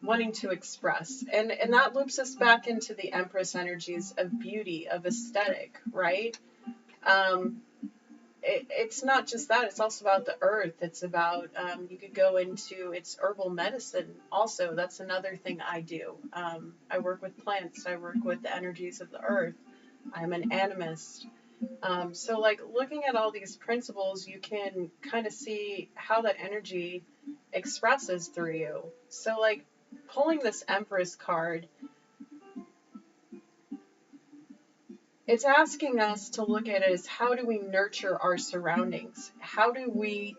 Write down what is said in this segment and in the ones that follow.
wanting to express. And that loops us back into the Empress energies of beauty, of aesthetic, right? It's not just that, it's also about the earth. It's about, you could go into, it's herbal medicine also. That's another thing I do. I work with plants, I work with the energies of the earth. I'm an animist. So like looking at all these principles, you can kind of see how that energy expresses through you. So like pulling this Empress card, it's asking us to look at it as how do we nurture our surroundings? How do we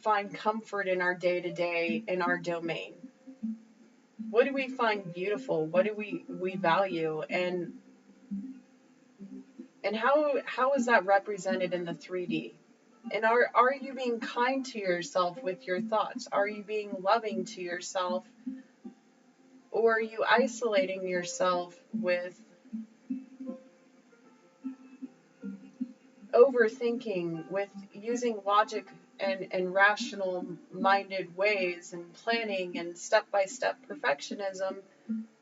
find comfort in our day-to-day, in our domain? What do we find beautiful? What do we value? And how is that represented in the 3D? And are you being kind to yourself with your thoughts? Are you being loving to yourself? Or are you isolating yourself with overthinking, with using logic and rational minded ways and planning and step-by-step perfectionism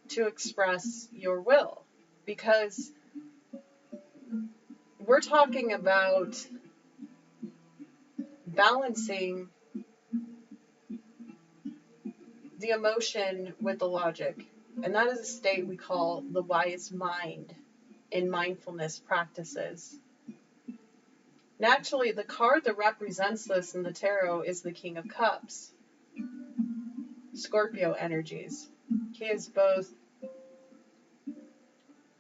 to express your will? Because we're talking about balancing the emotion with the logic. And that is a state we call the wise mind in mindfulness practices. Naturally, the card that represents this in the tarot is the King of Cups, Scorpio energies. He is both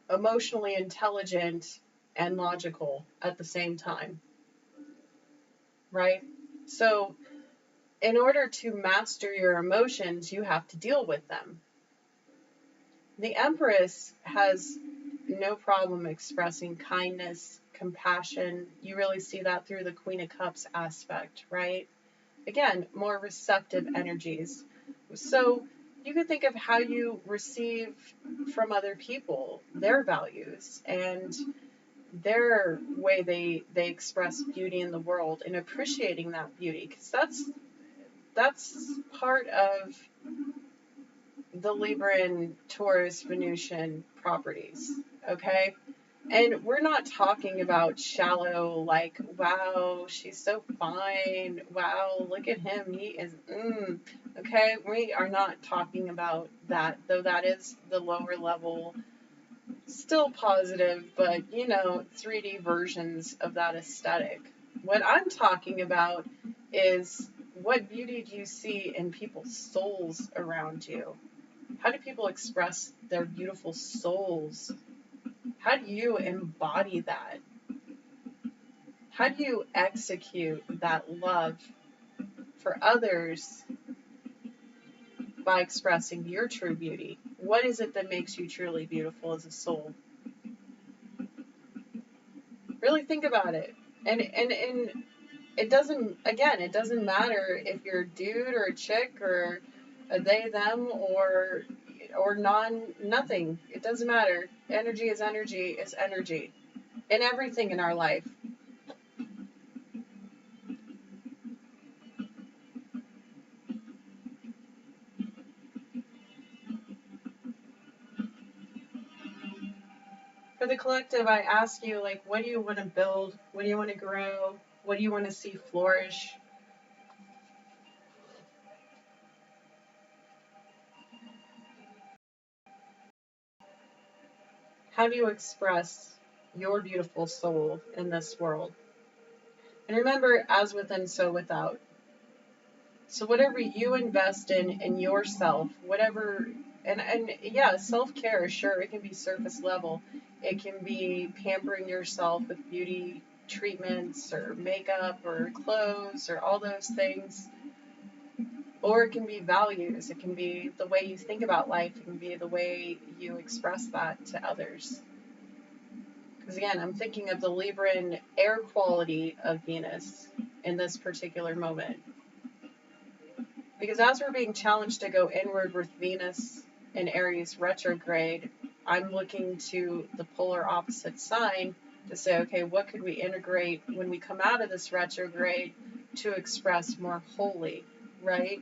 emotionally intelligent and logical at the same time, right? So in order to master your emotions, you have to deal with them. The Empress has no problem expressing kindness, compassion. You really see that through the Queen of Cups aspect, right? Again, more receptive energies. So you can think of how you receive from other people, their values, and their way they express beauty in the world, and appreciating that beauty, because that's part of the Libran, Taurus, Venusian properties, okay? And we're not talking about shallow, like, wow, she's so fine, wow, look at him, he is, okay? We are not talking about that, though that is the lower level, still positive, but, 3D versions of that aesthetic. What I'm talking about is, what beauty do you see in people's souls around you? How do people express their beautiful souls? How do you embody that? How do you execute that love for others by expressing your true beauty? What is it that makes you truly beautiful as a soul? Really think about it. And it doesn't matter if you're a dude or a chick or a they, them, or nothing. It doesn't matter. Energy is energy is energy in everything in our life. For the collective, I ask you, like, what do you want to build? What do you want to grow? What do you want to see flourish? How do you express your beautiful soul in this world? And remember, as within, so without. So whatever you invest in yourself, whatever, and yeah, self-care, sure, it can be surface level. It can be pampering yourself with beauty treatments or makeup or clothes or all those things. Or it can be values. It can be the way you think about life. It can be the way you express that to others. Because again, I'm thinking of the Libran air quality of Venus in this particular moment. Because as we're being challenged to go inward with Venus in Aries retrograde, I'm looking to the polar opposite sign to say, okay, what could we integrate when we come out of this retrograde to express more wholly? right?